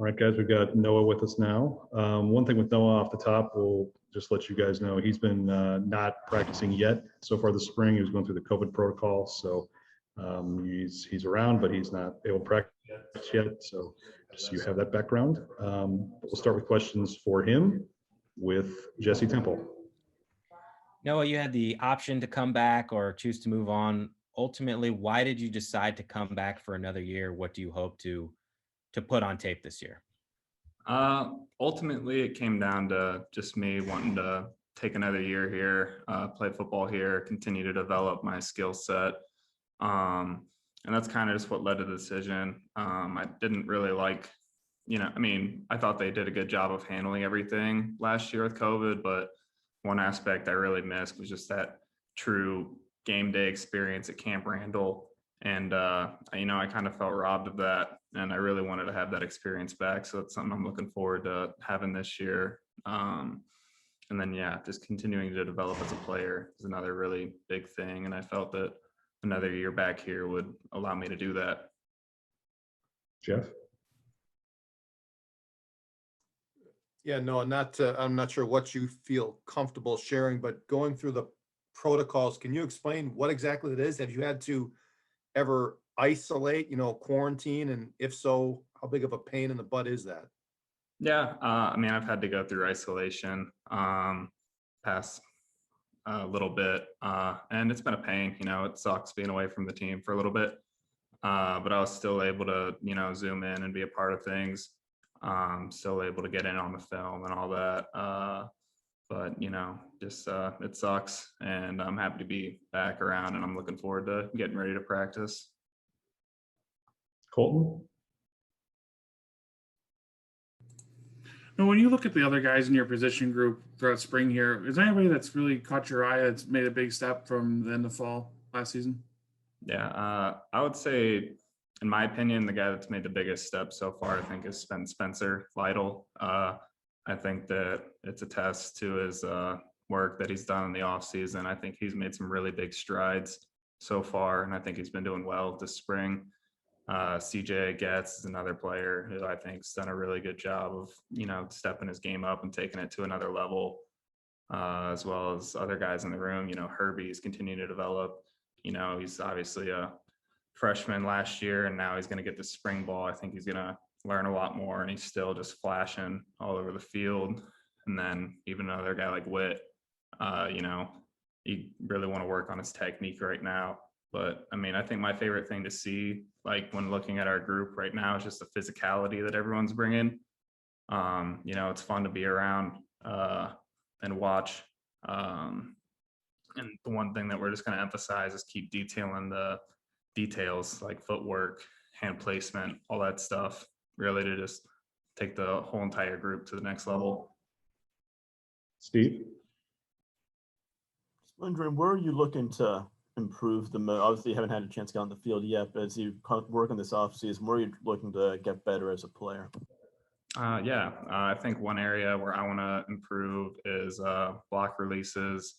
All right, guys, we've got Noah with us now. One thing with Noah off the top, we'll just let you guys know he's been not practicing yet so far this spring. He was going through the COVID protocol, so he's around, but he's not able to practice yet. So just so you have that background. We'll start with questions for him with Jesse Temple. Noah, you had the option to come back or choose to move on. Ultimately, why did you decide to come back for another year? What do you hope to put on tape this year? Ultimately, it came down to just me wanting to take another year here, play football here, continue to develop my skill set. And that's kind of just what led to the decision. I didn't really like, I thought they did a good job of handling everything last year with COVID, but one aspect I really missed was just that true game day experience at Camp Randall. And, I kind of felt robbed of that, and I really wanted to have that experience back. So that's something I'm looking forward to having this year. And then, just continuing to develop as a player is another really big thing. And I felt that another year back here would allow me to do that. Jeff? Yeah, no, I'm not sure what you feel comfortable sharing, but going through the protocols, can you explain what exactly it is? Have you had to ever isolate, quarantine? And if so, how big of a pain in the butt is that? Yeah, I've had to go through isolation past a little bit, and it's been a pain. It sucks being away from the team for a little bit, but I was still able to, zoom in and be a part of things. Still able to get in on the film and all that. But it sucks, and I'm happy to be back around, and I'm looking forward to getting ready to practice. Colton? Now, when you look at the other guys in your position group throughout spring here, is there anybody that's really caught your eye that's made a big step from the end of fall last season? Yeah, I would say, in my opinion, the guy that's made the biggest step so far, I think, is Spencer Lytle. I think that it's a test to his work that he's done in the offseason. I think he's made some really big strides so far, and I think he's been doing well this spring. CJ Goetz is another player who I think has done a really good job of, stepping his game up and taking it to another level, as well as other guys in the room. Herbig is continuing to develop. He's obviously a freshman last year, and now he's going to get the spring ball. I think he's going to learn a lot more, and he's still just flashing all over the field. And then even another guy like Witt, you really want to work on his technique right now. But I think my favorite thing to see, like when looking at our group right now, is just the physicality that everyone's bringing. It's fun to be around and watch. And the one thing that we're just going to emphasize is keep detailing the details, like footwork, hand placement, all that stuff, really to just take the whole entire group to the next level. Steve? Just wondering, where are you looking to improve the most? Obviously, you haven't had a chance to get on the field yet, but as you work on this offseason, where are you looking to get better as a player? I think one area where I want to improve is block releases,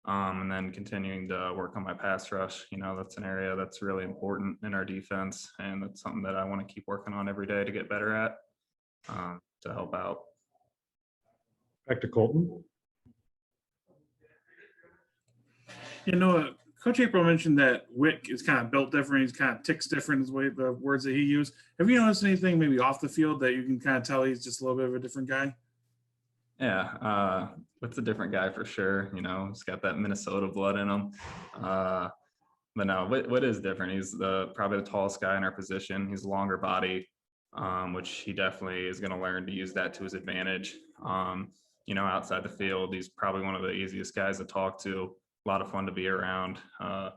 and then continuing to work on my pass rush. That's an area that's really important in our defense, and that's something that I want to keep working on every day to get better at, to help out. Back to Colton. Coach April mentioned that Witt is kind of built different. He's kind of ticks different is the words that he used. Have you noticed anything maybe off the field that you can kind of tell he's just a little bit of a different guy? Yeah, Witt's a different guy for sure. He's got that Minnesota blood in him. But no, Witt is different. He's probably the tallest guy in our position. He's a longer body, which he definitely is going to learn to use that to his advantage. Outside the field, he's probably one of the easiest guys to talk to. A lot of fun to be around. And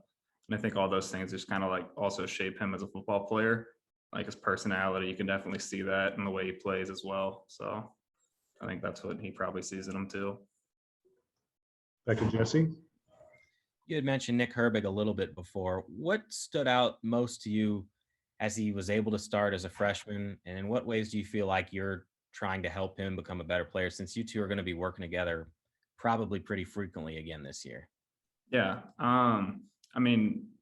I think all those things just kind of like also shape him as a football player. Like his personality, you can definitely see that in the way he plays as well. So I think that's what he probably sees in him too. Back to Jesse. You had mentioned Nick Herbig a little bit before. What stood out most to you as he was able to start as a freshman? And in what ways do you feel like you're trying to help him become a better player, since you two are going to be working together probably pretty frequently again this year? Yeah.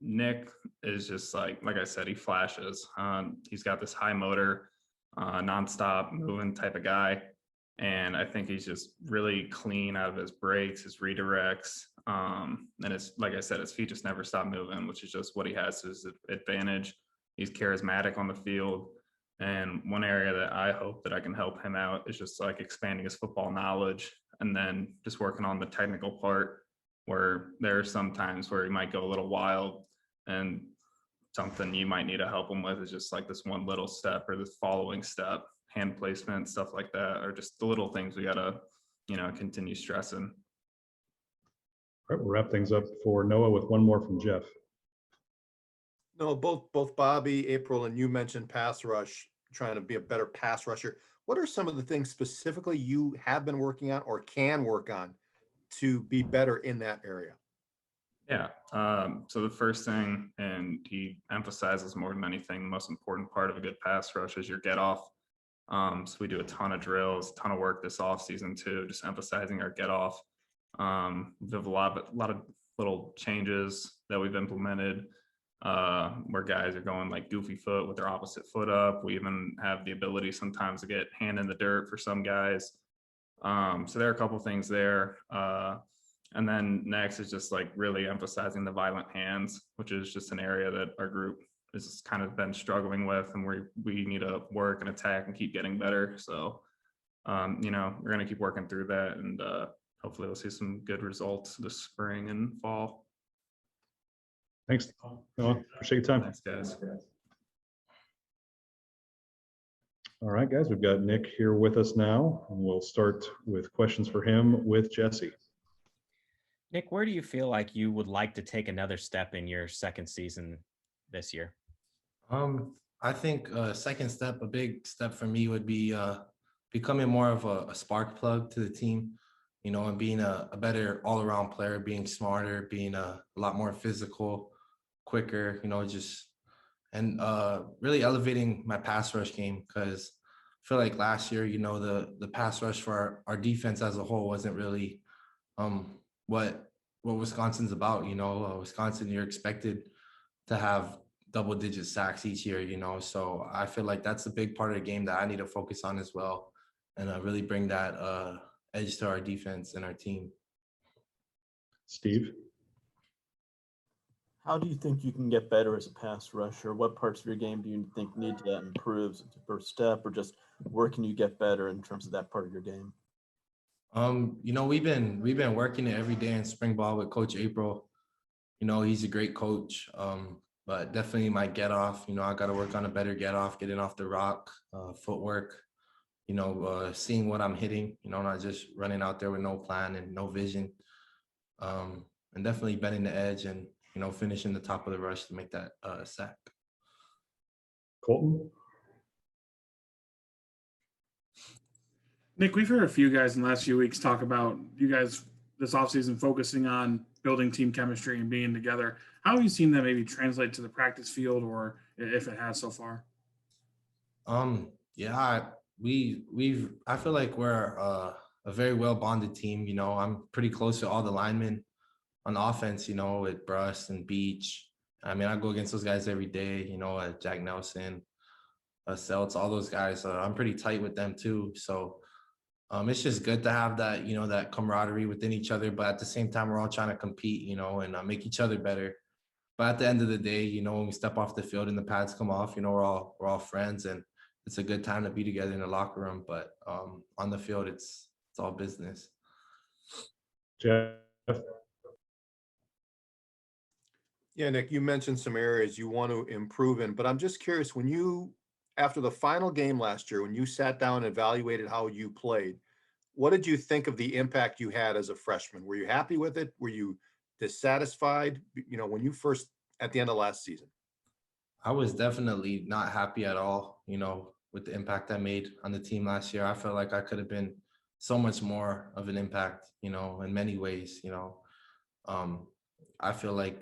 Nick is just like I said, he flashes. He's got this high motor. nonstop moving type of guy. And I think he's just really clean out of his breaks, his redirects. And it's like I said, his feet just never stop moving, which is just what he has to his advantage. He's charismatic on the field. And one area that I hope that I can help him out is just like expanding his football knowledge and then just working on the technical part, where there are some times where he might go a little wild, and something you might need to help him with is just like this one little step or this following step, hand placement, stuff like that, or just the little things we gotta, continue stressing. All right, we'll wrap things up for Noah with one more from Jeff. No, both Bobby, April, and you mentioned pass rush, trying to be a better pass rusher. What are some of the things specifically you have been working on or can work on to be better in that area? Yeah. So the first thing, and he emphasizes more than anything, the most important part of a good pass rush is your get off. So we do a ton of drills, a ton of work this off season too, just emphasizing our get off. We have a lot of little changes that we've implemented, where guys are going like goofy foot with their opposite foot up. We even have the ability sometimes to get hand in the dirt for some guys. So there are a couple things there. And then next is just like really emphasizing the violent hands, which is just an area that our group has kind of been struggling with, and we need to work and attack and keep getting better. So, we're going to keep working through that, and hopefully we'll see some good results this spring and fall. Thanks, Noah. Appreciate your time. Thanks, guys. All right, guys, we've got Nick here with us now, and we'll start with questions for him with Jesse. Nick, where do you feel like you would like to take another step in your second season this year? I think second step, a big step for me would be becoming more of a spark plug to the team, and being a better all-around player, being smarter, being a lot more physical, quicker, and really elevating my pass rush game, because I feel like last year, the pass rush for our defense as a whole wasn't really what Wisconsin's about. Wisconsin, you're expected to have double-digit sacks each year, so I feel like that's a big part of the game that I need to focus on as well, and really bring that edge to our defense and our team. Steve? How do you think you can get better as a pass rusher? What parts of your game do you think need to improve? Is it the first step, or just where can you get better in terms of that part of your game? We've been working it every day in spring ball with Coach April. He's a great coach, but definitely my get off. I got to work on a better get off, getting off the rock, footwork. Seeing what I'm hitting. Not just running out there with no plan and no vision. And definitely bending the edge and finishing the top of the rush to make that sack. Colton? Nick, we've heard a few guys in the last few weeks talk about you guys this offseason focusing on building team chemistry and being together. How have you seen that maybe translate to the practice field, or if it has so far? Yeah, I feel like we're a very well bonded team. I'm pretty close to all the linemen on offense, with Brust and Beach. I mean, I go against those guys every day, Jack Nelson, Seltz, all those guys. I'm pretty tight with them too. So it's just good to have that, that camaraderie within each other. But at the same time, we're all trying to compete, and make each other better. But at the end of the day, when we step off the field and the pads come off, we're all friends, and it's a good time to be together in the locker room. But on the field, it's all business. Jeff? Yeah, Nick, you mentioned some areas you want to improve in, but I'm just curious, after the final game last year, when you sat down and evaluated how you played, what did you think of the impact you had as a freshman? Were you happy with it? Were you dissatisfied, when you first, at the end of last season? I was definitely not happy at all, with the impact I made on the team last year. I felt like I could have been so much more of an impact, in many ways, I feel like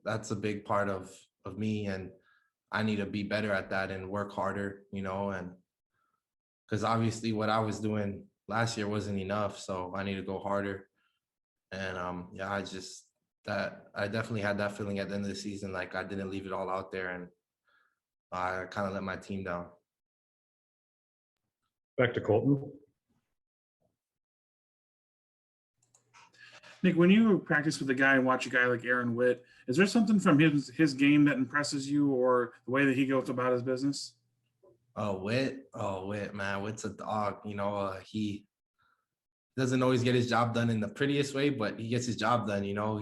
that's a big part of me, and I need to be better at that and work harder, and because obviously what I was doing last year wasn't enough, so I need to go harder. And I definitely had that feeling at the end of the season, like I didn't leave it all out there, and I kind of let my team down. Back to Colton. Nick, when you practice with a guy and watch a guy like Aaron Witt, is there something from his game that impresses you, or the way that he goes about his business? Witt, man. Witt's a dog. He doesn't always get his job done in the prettiest way, but he gets his job done. No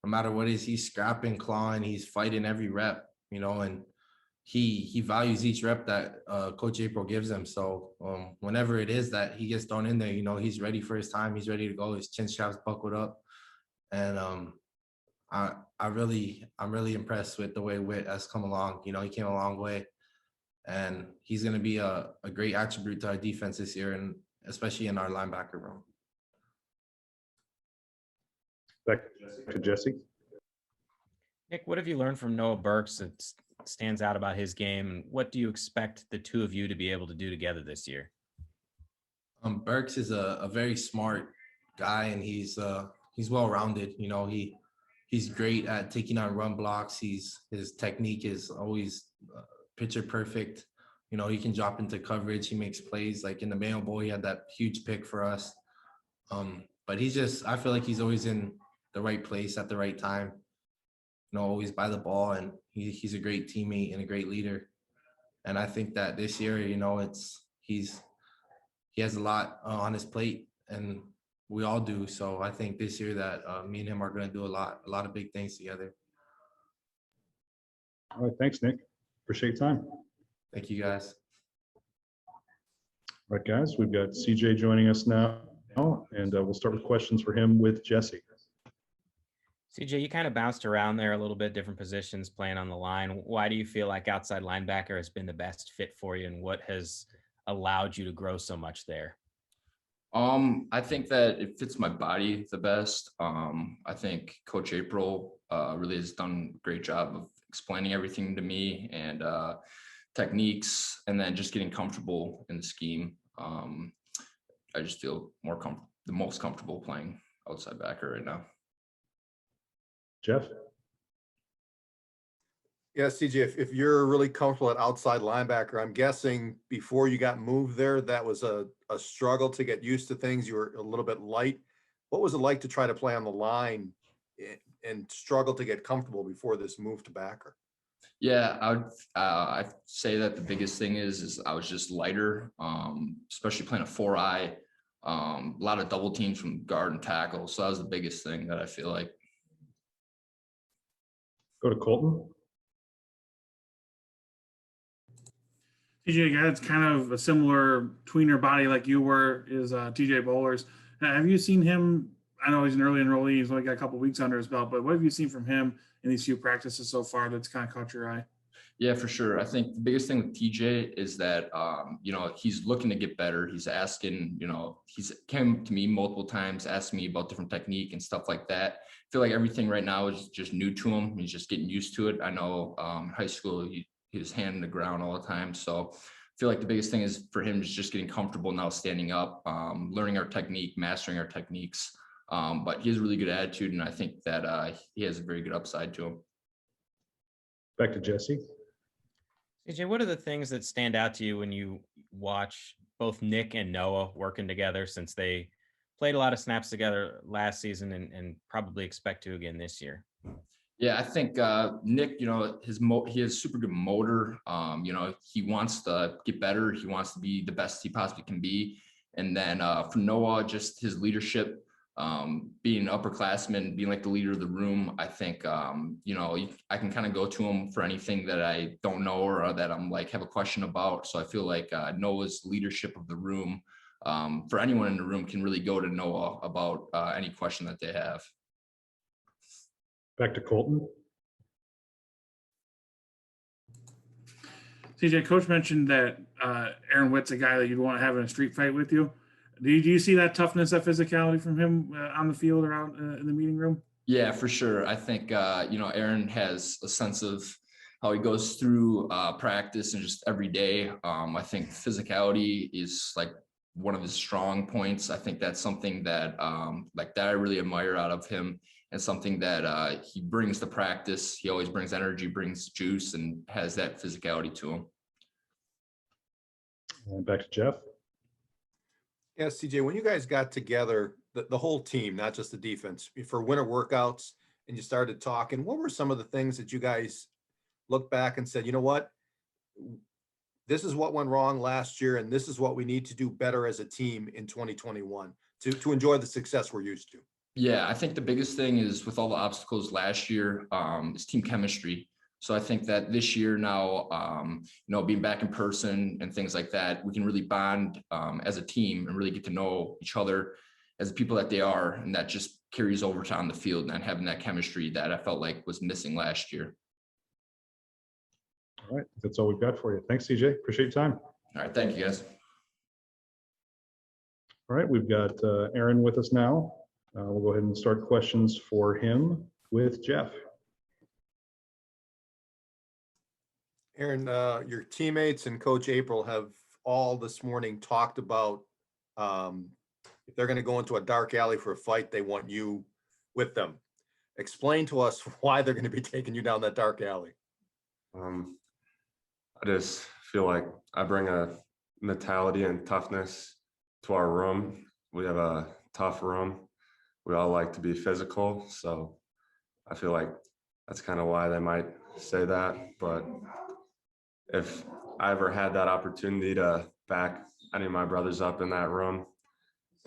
matter what it is, he's scrapping, clawing, he's fighting every rep, and he values each rep that Coach April gives him. So whenever it is that he gets thrown in there, he's ready for his time. He's ready to go. His chin strap's buckled up. And I'm really impressed with the way Witt has come along. He came a long way. And he's going to be a great attribute to our defense this year, and especially in our linebacker room. Back to Jesse. Nick, what have you learned from Noah Burks that stands out about his game, and what do you expect the two of you to be able to do together this year? Burks is a very smart guy, and he's well-rounded. He's great at taking on run blocks. His technique is always picture perfect. He can drop into coverage. He makes plays. Like in the Mayo Bowl, he had that huge pick for us. But I feel like he's always in the right place at the right time. Always by the ball, and he's a great teammate and a great leader. And I think that this year, he has a lot on his plate, and we all do. So I think this year that me and him are going to do a lot of big things together. All right, thanks, Nick. Appreciate your time. Thank you, guys. All right, guys, we've got CJ joining us now, and we'll start with questions for him with Jesse. CJ, you kind of bounced around there a little bit, different positions playing on the line. Why do you feel like outside linebacker has been the best fit for you, and what has allowed you to grow so much there? I think that it fits my body the best. I think Coach April really has done a great job of explaining everything to me, and techniques, and then just getting comfortable in the scheme. I just feel the most comfortable playing outside backer right now. Jeff? Yeah, CJ, if you're really comfortable at outside linebacker, I'm guessing before you got moved there, that was a struggle to get used to things. You were a little bit light. What was it like to try to play on the line and struggle to get comfortable before this move to backer? Yeah, I'd say that the biggest thing is I was just lighter, especially playing a 4-eye, a lot of double teams from guard and tackle. So that was the biggest thing that I feel like. Go to Colton. TJ, guy that's kind of a similar tweener body like you were is TJ Bowlers. Have you seen him? I know he's an early enrollee. He's only got a couple of weeks under his belt, but what have you seen from him in these few practices so far that's kind of caught your eye? Yeah, for sure. I think the biggest thing with TJ is that, he's looking to get better. He's asking, he's came to me multiple times, asking me about different technique and stuff like that. I feel like everything right now is just new to him. He's just getting used to it. I know in high school, he was hand in the ground all the time. So I feel like the biggest thing is for him is just getting comfortable now standing up, learning our technique, mastering our techniques. But he has a really good attitude, and I think that he has a very good upside to him. Back to Jesse. CJ, what are the things that stand out to you when you watch both Nick and Noah working together, since they played a lot of snaps together last season and probably expect to again this year? Yeah, I think Nick, he has super good motor. He wants to get better. He wants to be the best he possibly can be. And then for Noah, just his leadership, being an upperclassman, being like the leader of the room. I think, I can kind of go to him for anything that I don't know or that I'm like have a question about. So I feel like Noah's leadership of the room, for anyone in the room, can really go to Noah about any question that they have. Back to Colton. CJ, Coach mentioned that Aaron Witt's a guy that you'd want to have in a street fight with you. Do you see that toughness, that physicality from him on the field or out in the meeting room? Yeah, for sure. I think, Aaron has a sense of how he goes through practice and just every day. I think physicality is like one of his strong points. I think that's something that that I really admire out of him. and something that he brings to practice. He always brings energy, brings juice, and has that physicality to him. And back to Jeff. Yeah, CJ, when you guys got together, the whole team, not just the defense, for winter workouts, and you started talking, what were some of the things that you guys looked back and said, you know what, this is what went wrong last year, and this is what we need to do better as a team in 2021 to enjoy the success we're used to? Yeah, I think the biggest thing is with all the obstacles last year, is team chemistry. So I think that this year now, being back in person and things like that, we can really bond as a team and really get to know each other as the people that they are. And that just carries over to on the field and having that chemistry that I felt like was missing last year. All right, that's all we've got for you. Thanks, CJ. Appreciate your time. All right, thank you guys. All right, we've got Aaron with us now. We'll go ahead and start questions for him with Jeff. Aaron, your teammates and Coach April have all this morning talked about if they're going to go into a dark alley for a fight, they want you with them. Explain to us why they're going to be taking you down that dark alley. I just feel like I bring a mentality and toughness to our room. We have a tough room. We all like to be physical. So I feel like that's kind of why they might say that. But if I ever had that opportunity to back any of my brothers up in that room,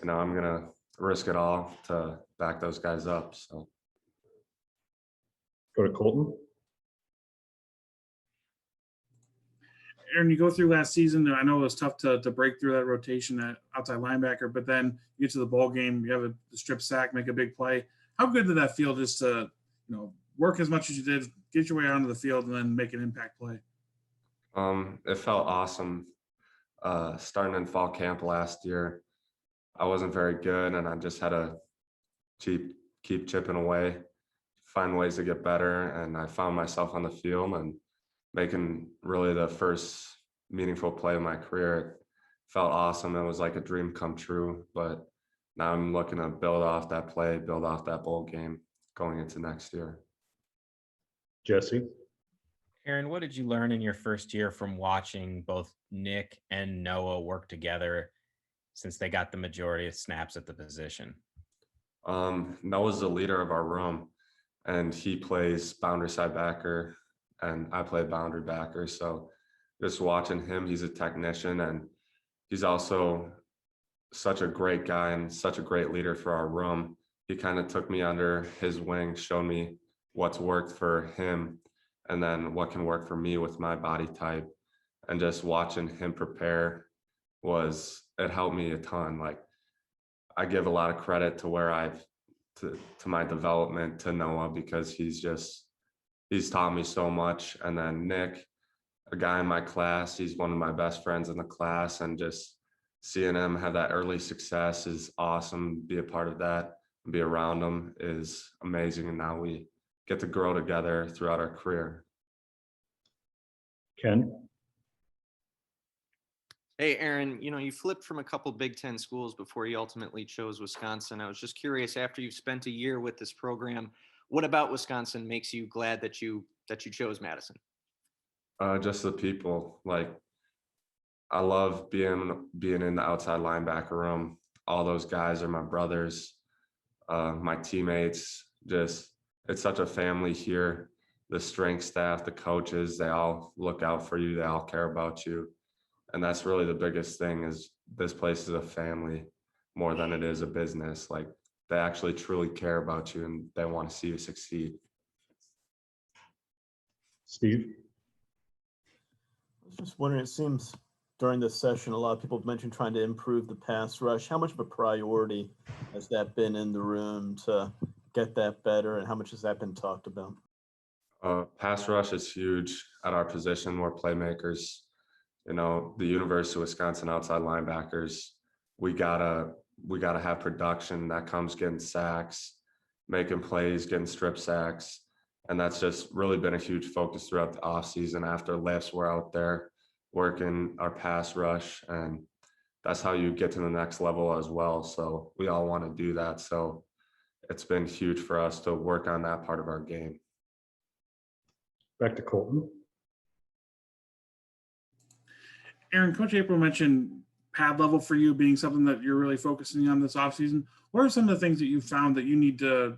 I'm going to risk it all to back those guys up. So Go to Colton. Aaron, you go through last season, and I know it was tough to break through that rotation at outside linebacker, but then you get to the ball game, you have a strip sack, make a big play. How good did that feel just to, work as much as you did, get your way onto the field, and then make an impact play? It felt awesome. Starting in fall camp last year, I wasn't very good, and I just had to keep chipping away, find ways to get better, and I found myself on the field and making really the first meaningful play of my career. It felt awesome. It was like a dream come true, but now I'm looking to build off that play, build off that bowl game going into next year. Jesse. Aaron, what did you learn in your first year from watching both Nick and Noah work together since they got the majority of snaps at the position? Noah's the leader of our room, and he plays boundary side backer, and I play boundary backer. So just watching him, he's a technician, and he's also such a great guy and such a great leader for our room. He kind of took me under his wing, showed me what's worked for him, and then what can work for me with my body type. And just watching him prepare it helped me a ton. Like, I give a lot of credit to where to my development to Noah, because he's taught me so much. And then Nick, a guy in my class, he's one of my best friends in the class, and just seeing him have that early success is awesome. Be a part of that, and be around him is amazing. And now we get to grow together throughout our career. Ken. Hey, Aaron, you flipped from a couple Big Ten schools before you ultimately chose Wisconsin. I was just curious, after you've spent a year with this program, what about Wisconsin makes you glad that you chose Madison? Just the people. Like, I love being in the outside linebacker room. All those guys are my brothers, my teammates. Just, it's such a family here. The strength staff, the coaches, they all look out for you. They all care about you. And that's really the biggest thing, is this place is a family more than it is a business. Like, they actually truly care about you, and they want to see you succeed. Steve. I was just wondering, it seems during this session, a lot of people have mentioned trying to improve the pass rush. How much of a priority has that been in the room to get that better, and how much has that been talked about? Pass rush is huge at our position. We're playmakers. The University of Wisconsin outside linebackers, we gotta have production that comes getting sacks, making plays, getting strip sacks. And that's just really been a huge focus throughout the offseason. After lifts, we're out there working our pass rush, and that's how you get to the next level as well. So we all want to do that. So it's been huge for us to work on that part of our game. Back to Colton. Aaron, Coach April mentioned pad level for you being something that you're really focusing on this offseason. What are some of the things that you found that you need to,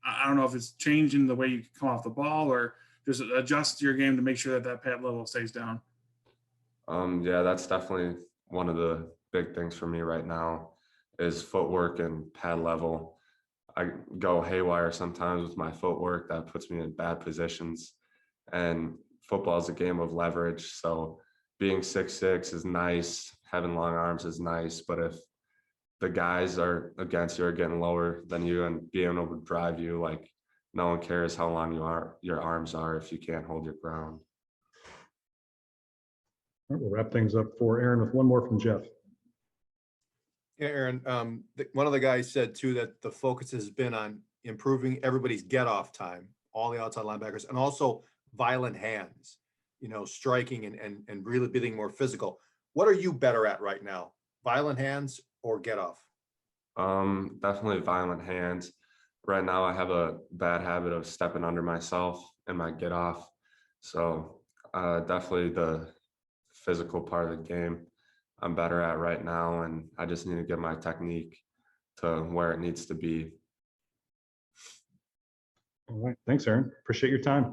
I don't know if it's changing the way you come off the ball or just adjust your game to make sure that that pad level stays down? Yeah, that's definitely one of the big things for me right now is footwork and pad level. I go haywire sometimes with my footwork. That puts me in bad positions. And football is a game of leverage. So being 6'6" is nice. Having long arms is nice. But if the guys are against you or getting lower than you and being able to drive you, like no one cares how long your arms are if you can't hold your ground. All right, we'll wrap things up for Aaron with one more from Jeff. Yeah, Aaron, one of the guys said too that the focus has been on improving everybody's get off time, all the outside linebackers, and also violent hands, striking and really being more physical. What are you better at right now? Violent hands or get off? Definitely violent hands. Right now I have a bad habit of stepping under myself in my get off. So definitely the physical part of the game I'm better at right now, and I just need to get my technique to where it needs to be. All right. Thanks, Aaron. Appreciate your time.